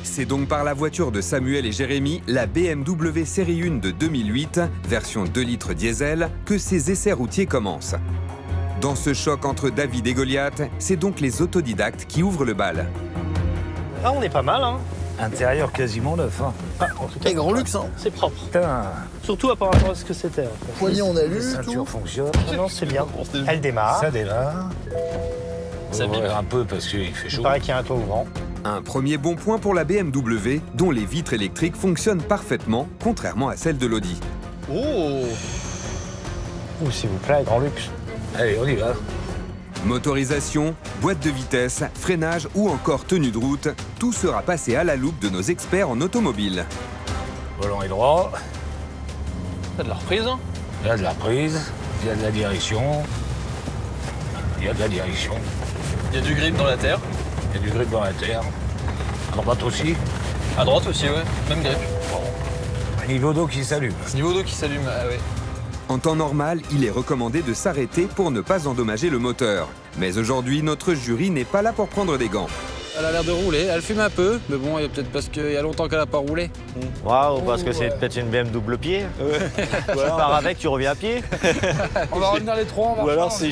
C'est donc par la voiture de Samuel et Jérémy, la BMW Série 1 de 2008, version 2 litres diesel, que ces essais routiers commencent. Dans ce choc entre David et Goliath, c'est donc les autodidactes qui ouvrent le bal. Ah, on est pas mal, hein. Intérieur quasiment neuf, hein. Ah, en tout cas, grand luxe, hein. C'est propre. Putain, Surtout à rapport à ce que c'était. Poignée, on a lu, la tout. ceinture fonctionne. Non, c'est bien. Elle démarre. Ça démarre. Ça On va vibre. ouvrir un peu parce qu'il fait Il chaud. paraît qu'il y a un toit ouvrant. Un premier bon point pour la BMW, dont les vitres électriques fonctionnent parfaitement, contrairement à celles de l'Audi. Oh! Ouh, s'il vous plaît, grand luxe. Allez, on y va. Motorisation, boîte de vitesse, freinage ou encore tenue de route, tout sera passé à la loupe de nos experts en automobile. Volant est droit. T'as de la reprise, hein? Il y a de la prise. Il y a de la direction. Il y a de la direction. Il y a du grip dans la terre. Il y a du grip dans la terre. À droite aussi. À droite aussi, ouais. Même grip. Un niveau d'eau qui s'allume. Niveau d'eau qui s'allume, ah ouais. En temps normal, il est recommandé de s'arrêter pour ne pas endommager le moteur. Mais aujourd'hui, notre jury n'est pas là pour prendre des gants. Elle a l'air de rouler, elle fume un peu, mais bon, il y a peut-être parce qu'il y a longtemps qu'elle n'a pas roulé. Waouh, parce que c'est peut-être une BM double pied. Tu pars avec, tu reviens à pied. On va revenir les trois, on va Ou alors c'est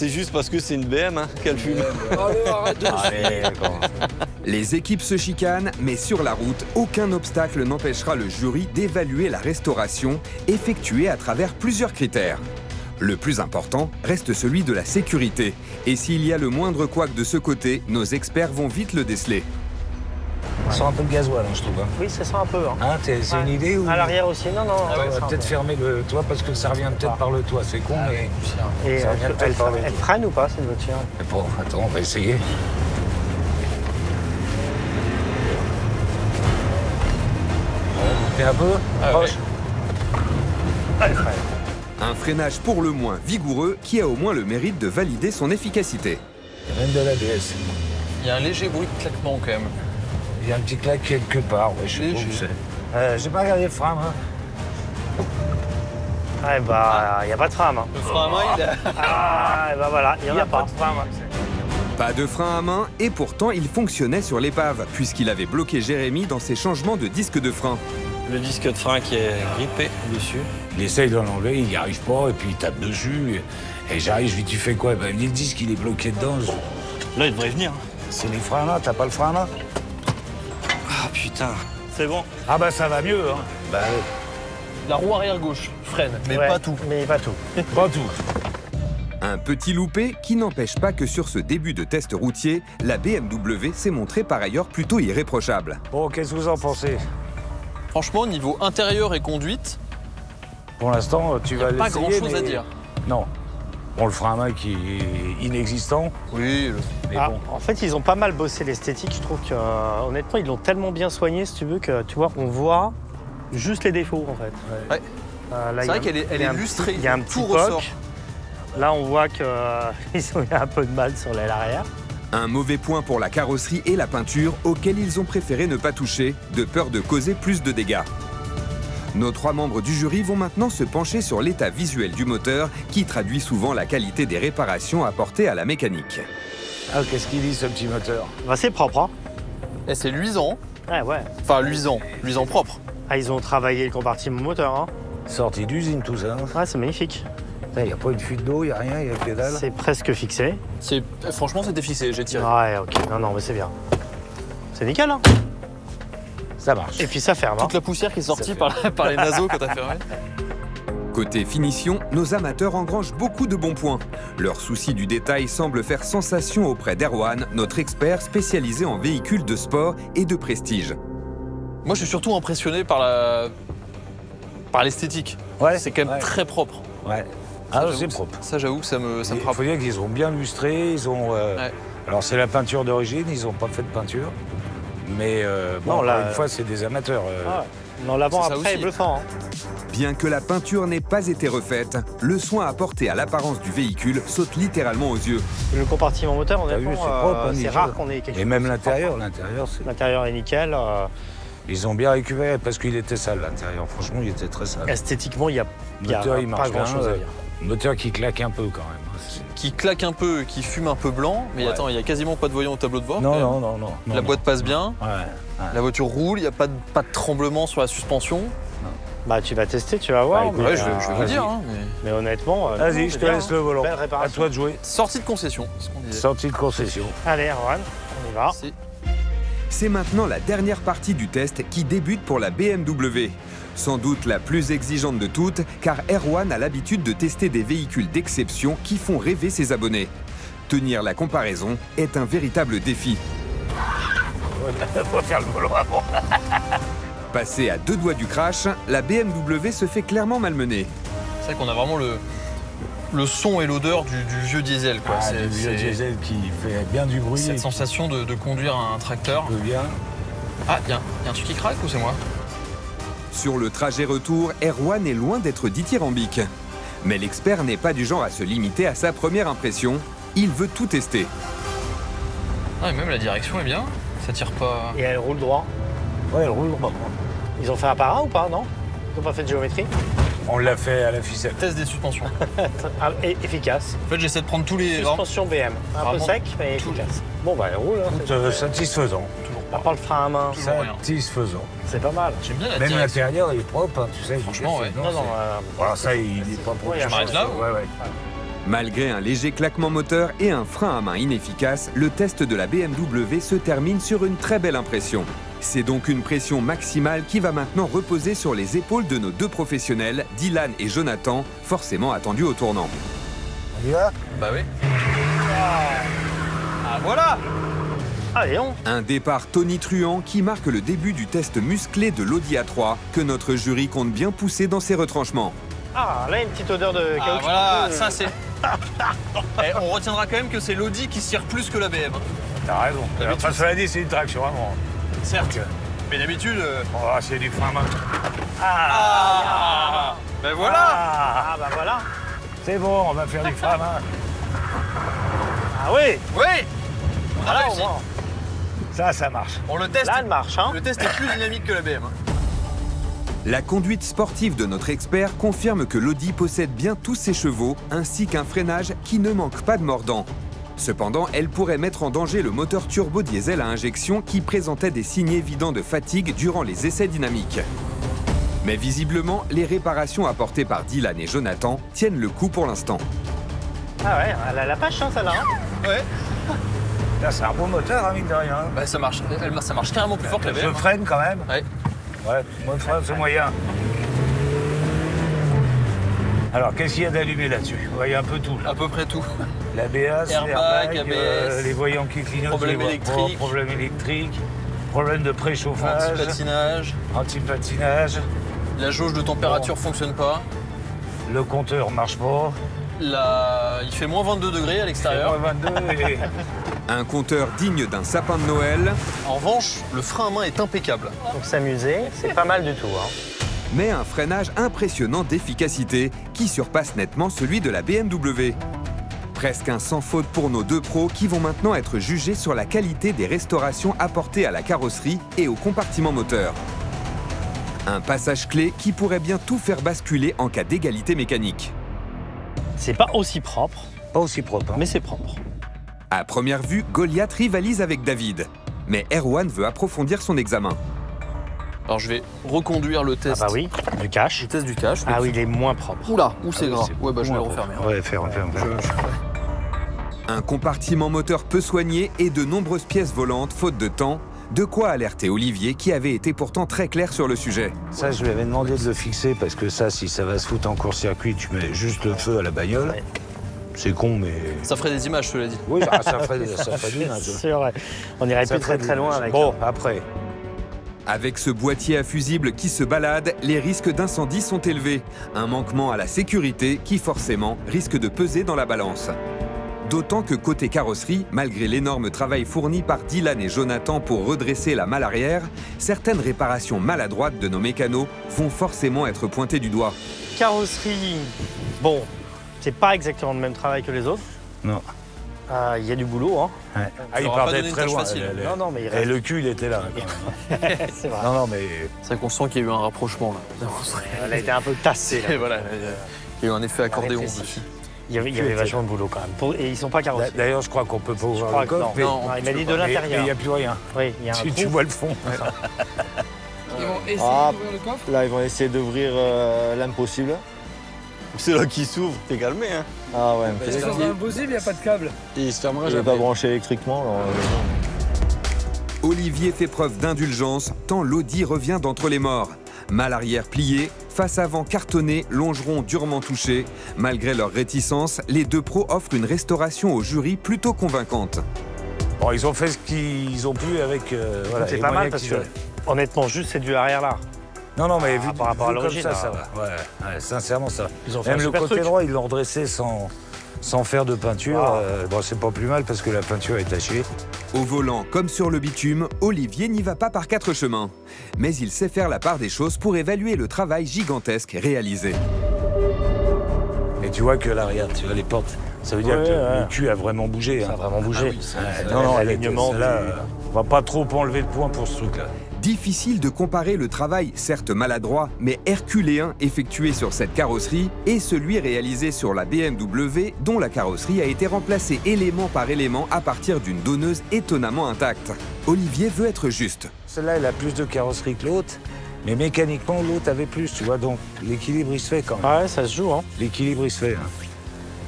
juste parce que c'est une BM qu'elle fume. Allez, arrête de... Allez, d'accord. Les équipes se chicanent, mais sur la route, aucun obstacle n'empêchera le jury d'évaluer la restauration effectuée à travers plusieurs critères. Le plus important reste celui de la sécurité. Et s'il y a le moindre couac de ce côté, nos experts vont vite le déceler. Ça sent un peu le gasoil, hein, je trouve. Hein. Oui, ça sent un peu. Hein. Hein, c'est une idée ou... À l'arrière aussi, non, non. On ouais, va peut-être fermer le toit parce que ça revient peut-être par le toit. C'est con, mais... Et ça revient peut-être par le elle toit. freine ou pas, cette voiture? Mais bon, attends, on va essayer. Montez un peu. Proche. Elle freine. Un freinage pour le moins vigoureux qui a au moins le mérite de valider son efficacité. Il y a même de l'ABS. Il y a un léger bruit de claquement quand même. Il y a un petit claque quelque part, ouais, je sais pas où c'est. J'ai pas regardé le frein, hein. Ah, bah, il n'y a pas de frein, hein. Le frein à main, il a... Ah, bah voilà, il n'y en a pas. de frein, ouais. Pas de frein à main et pourtant il fonctionnait sur l'épave puisqu'il avait bloqué Jérémy dans ses changements de disque de frein. Le disque de frein qui est grippé dessus. Il essaye de l'enlever, il n'y arrive pas, et puis il tape dessus. Et j'arrive, je lui dis, tu fais quoi? Ben, le disque, il est bloqué dedans. Là, il devrait venir. C'est les freins là, t'as pas le frein là? Ah putain. C'est bon. Ah bah ça va mieux, hein. Bah, La roue arrière gauche freine, mais Ouais, pas tout. Mais pas tout. pas tout. Un petit loupé qui n'empêche pas que sur ce début de test routier, la BMW s'est montrée par ailleurs plutôt irréprochable. Bon, qu'est-ce que vous en pensez? Franchement, niveau intérieur et conduite, Pour l'instant, tu vas pas l'essayer, grand-chose mais- à dire. Non. Bon, le frein à main qui est inexistant, Oui, mais Ah, bon. en fait, ils ont pas mal bossé l'esthétique. Je trouve que, honnêtement, ils l'ont tellement bien soigné, si tu veux, que tu vois, on voit juste les défauts, en fait. Ouais. Là, C'est il y a vrai un- qu'elle est il y a un lustrée, petit- Il y a un petit tout ressort. poc. Là, on voit qu'ils ont eu un peu de mal sur l'aile arrière. Un mauvais point pour la carrosserie et la peinture auxquels ils ont préféré ne pas toucher, de peur de causer plus de dégâts. Nos trois membres du jury vont maintenant se pencher sur l'état visuel du moteur qui traduit souvent la qualité des réparations apportées à la mécanique. Ah, qu'est-ce qu'il dit, ce petit moteur? Bah, c'est propre, hein. Et c'est luisant. Ouais, ouais. Enfin, luisant propre. Ah, ils ont travaillé le compartiment moteur, hein. Sortie d'usine, tout ça. Ouais, c'est magnifique. Il n'y a pas une fuite d'eau, il n'y a rien, il y a que dalle. C'est presque fixé. Franchement, c'était fixé, j'ai tiré. Ouais, ok. Non, non, mais c'est bien. C'est nickel, hein. Ça marche. Et puis ça ferme, hein. Toute la poussière qui est sortie par les naseaux quand t'as fermé. Côté finition, nos amateurs engrangent beaucoup de bons points. Leur souci du détail semble faire sensation auprès d'Erwan, notre expert spécialisé en véhicules de sport et de prestige. Moi, je suis surtout impressionné par l'esthétique. Ouais, C'est quand même ouais. très propre. Ouais. Ça, Ah, j'avoue c'est que- propre. Ça, j'avoue que ça me Il frappe. faut dire qu'ils ont bien lustré, ils ont... Ouais. Alors, c'est la peinture d'origine, ils n'ont pas fait de peinture. Mais bon, Non, là, encore une fois, c'est des amateurs. Ah, non, l'avant C'est ça après aussi. est bluffant, hein. Bien que la peinture n'ait pas été refaite, le soin apporté à l'apparence du véhicule saute littéralement aux yeux. Le compartiment moteur, T'as vu, honnêtement, c'est propre, hein, c'est nickel. rare qu'on ait quelque Et chose même de l'intérieur, propre. c'est... L'intérieur est nickel. Ils ont bien récupéré parce qu'il était sale, l'intérieur. Franchement, il était très sale. Esthétiquement, il y a Le moteur, il pas marche grand-chose bien, à dire. Moteur qui claque un peu quand même. Qui claque un peu, qui fume un peu blanc. Mais attends, il n'y a quasiment pas de voyant au tableau de bord. Non, quand non, même. non. La boîte passe bien. Ouais. La voiture roule, il n'y a pas de tremblement sur la suspension. Bah tu vas tester, tu vas voir. Bah, écoute, Ouais, je vais vous dire. Hein, mais honnêtement... Vas-y, non, je c'est te bien, laisse hein. le volant. Belle À réparation. toi de jouer. Sortie de concession, c'est ce qu'on disait. Sortie de concession. Allez, Erwan, on y va. C'est maintenant la dernière partie du test qui débute pour la BMW. Sans doute la plus exigeante de toutes, car Erwan a l'habitude de tester des véhicules d'exception qui font rêver ses abonnés. Tenir la comparaison est un véritable défi. Faut faire le volant avant. Passé à 2 doigts du crash, la BMW se fait clairement malmener. C'est vrai qu'on a vraiment le son et l'odeur du vieux diesel. Quoi. C'est le vieux diesel qui fait bien du bruit. Cette sensation de conduire un tracteur. Bien. Ah, il y a un truc qui craque ou c'est moi? Sur le trajet retour, Erwan est loin d'être dithyrambique. Mais l'expert n'est pas du genre à se limiter à sa première impression. Il veut tout tester. Ah, et même la direction est bien. Ça tire pas. Et elle roule droit. Ouais, elle roule pas. Ils ont fait un para ou pas, non? Ils n'ont pas fait de géométrie? On l'a fait à la ficelle. Test des suspensions. Et efficace. En fait, j'essaie de prendre tous les. Suspension BM. Un peu Vraiment sec, mais efficace. Bon, bah elle roule. Hein, Écoute, satisfaisant. Toujours à part le frein à main. Toujours rien. Satisfaisant. C'est pas mal. J'aime bien la Même direction. l'intérieur, il est propre, hein, tu sais. Franchement, ouais. Non, non. Voilà, ça, il est pas propre. Ouais, Je m'arrête là ou... Ouais, ouais. Malgré un léger claquement moteur et un frein à main inefficace, le test de la BMW se termine sur une très belle impression. C'est donc une pression maximale qui va maintenant reposer sur les épaules de nos deux professionnels, Dylan et Jonathan, forcément attendus au tournant. On y va? Bah oui. Ah voilà. Allez, on. Un départ tonitruant qui marque le début du test musclé de l'Audi A3 que notre jury compte bien pousser dans ses retranchements. Ah, là, une petite odeur de Ah caoutchouc. voilà, ça c'est... Eh, on retiendra quand même que c'est l'Audi qui se tire plus que la BM. T'as raison. Enfin, cela dit, c'est une traction avant. Certes. Mais d'habitude... Oh, c'est du frein à main. Ah ben voilà. Ah, bah voilà. C'est bon, on va faire du frein à main. Ah oui. Oui. On a Ah, au réussi. moins. Ça marche. On le teste. Là, elle marche, hein. Le test est plus dynamique que la BM. La conduite sportive de notre expert confirme que l'Audi possède bien tous ses chevaux, ainsi qu'un freinage qui ne manque pas de mordant. Cependant, elle pourrait mettre en danger le moteur turbo diesel à injection qui présentait des signes évidents de fatigue durant les essais dynamiques. Mais visiblement, les réparations apportées par Dylan et Jonathan tiennent le coup pour l'instant. Ah ouais, elle a la pêche, hein, celle-là. Hein. Ouais. Là, c'est un bon moteur, hein, mine de rien. Bah ça marche. Ça marche carrément plus fort que la BM. Je freine quand même. Ouais. Ouais, moi, le frein, c'est moyen. Alors, qu'est-ce qu'il y a d'allumé là-dessus? Vous voyez un peu tout, là. À peu près tout. L'ABS, Airbag, ABS, les voyants qui clignotent, problème les voies électrique. propres, problème électrique, problème de préchauffage, Anti-patinage. anti-patinage, La jauge de température fonctionne pas. le compteur marche pas, Il fait moins 22 degrés à l'extérieur. moins 22 et... Un compteur digne d'un sapin de Noël, En revanche, le frein à main est impeccable. Pour s'amuser, c'est pas mal du tout, hein. mais un freinage impressionnant d'efficacité qui surpasse nettement celui de la BMW. Presque un sans faute pour nos deux pros qui vont maintenant être jugés sur la qualité des restaurations apportées à la carrosserie et au compartiment moteur. Un passage clé qui pourrait bien tout faire basculer en cas d'égalité mécanique. C'est pas aussi propre, Pas aussi propre, hein. mais c'est propre. À première vue, Goliath rivalise avec David. Mais Erwan veut approfondir son examen. Alors je vais reconduire le Ah test. bah oui, du cash. Le test du cache. Ah oui, il est moins propre. Oula, où c'est oui, gras. c'est Ouais, bah je vais le moins refermer. propre. Ouais, ferme. Un compartiment moteur peu soigné et de nombreuses pièces volantes, faute de temps. De quoi alerter Olivier, qui avait été pourtant très clair sur le sujet. Ça, je lui avais demandé de le fixer parce que ça, si ça va se foutre en court-circuit, tu mets juste le feu à la bagnole. Ouais. C'est con, mais... Ça ferait des images, cela dit. Oui, ça ferait bien. C'est sûr, ouais. On irait plus très loin avec. Bon, après. Avec ce boîtier à fusible qui se balade, les risques d'incendie sont élevés. Un manquement à la sécurité qui, forcément, risque de peser dans la balance. D'autant que côté carrosserie, malgré l'énorme travail fourni par Dylan et Jonathan pour redresser la malle arrière, certaines réparations maladroites de nos mécanos vont forcément être pointées du doigt. Carrosserie, bon, c'est pas exactement le même travail que les autres. Non. Il y a du boulot, hein. Ouais. Ça il aura pas partait donné une très tâche loin. facile. Non, mais il Et reste. le cul, il était là. Quand même. C'est vrai. Non, mais... C'est vrai qu'on sent qu'il y a eu un rapprochement là. Elle a été un peu tassée. là. Et voilà, Il y a eu un effet accordéon Rétréci. dessus. Il y avait vachement de boulot quand même. Et ils sont pas carrossés. D'ailleurs, je crois qu'on peut pas ouvrir crois le que coffre. non. Non, il m'a dit de l'intérieur. Mais il n'y a plus rien. Oui, il y a un Tu trou. vois le fond. Ils vont essayer Ah. d'ouvrir le coffre. Là, ils vont essayer d'ouvrir l'impossible. C'est là qui s'ouvre, t'es calmé, hein. Ah ouais, Parce que c'est impossible, il n'y a pas de câble. Et il se fermera il n'est jamais. pas branché électriquement. Alors, Olivier fait preuve d'indulgence tant l'Audi revient d'entre les morts. Malle arrière pliée, face avant cartonnée, longeron durement touché. Malgré leur réticence, les deux pros offrent une restauration au jury plutôt convaincante. Bon, ils ont fait ce qu'ils ont pu avec. Voilà, C'est les pas mal moyens parce qu'ils que, avaient. honnêtement, juste c'est du arrière là. Non, mais vu, par rapport à vu comme l'origine, ça, là, ça va. Ouais, sincèrement, ça va. Ils ont fait Même un le super côté truc. droit, ils l'ont redressé sans faire de peinture. Ah. Bon, c'est pas plus mal parce que la peinture est tachée. Au volant, comme sur le bitume, Olivier n'y va pas par quatre chemins. Mais il sait faire la part des choses pour évaluer le travail gigantesque réalisé. Et tu vois que là, regarde, tu vois les portes. Ça veut dire Ouais, que ouais. le cul a vraiment bougé. Ça a hein. vraiment bougé. L'alignement. du- On va pas trop enlever de points pour ce truc-là. Difficile de comparer le travail, certes maladroit, mais herculéen effectué sur cette carrosserie et celui réalisé sur la BMW dont la carrosserie a été remplacée élément par élément à partir d'une donneuse étonnamment intacte. Olivier veut être juste. Celle-là, elle a plus de carrosserie que l'autre, mais mécaniquement, l'autre avait plus, tu vois. Donc, l'équilibre, il se fait quand même. Ah ouais, ça se joue. Hein. L'équilibre, il se fait. Hein.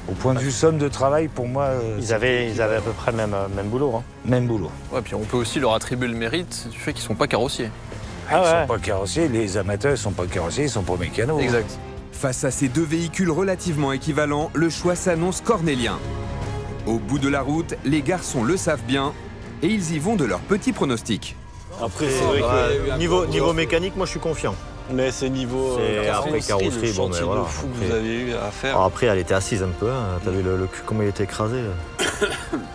Au point de vue somme de travail, pour moi, Ils avaient à peu près le même boulot. Hein. même boulot. Ouais, puis on peut aussi leur attribuer le mérite du fait qu'ils sont pas carrossiers. Ils sont pas carrossiers, les amateurs, ils sont pas carrossiers, ils sont pas mécanos. Exact. Face à ces deux véhicules relativement équivalents, le choix s'annonce cornélien. Au bout de la route, les garçons le savent bien et ils y vont de leur petit pronostic. après, c'est vrai que niveau mécanique, moi je suis confiant. Mais c'est niveau C'est après carrosserie, le bon, mais chantier voilà, de fou que après. vous avez eu à faire. Alors après, elle était assise un peu. Hein. T'as vu le cul, comment il était écrasé.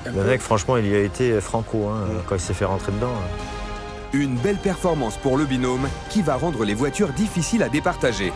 Le mec, franchement, il y a été franco quand il s'est fait rentrer dedans. Une belle performance pour le binôme qui va rendre les voitures difficiles à départager.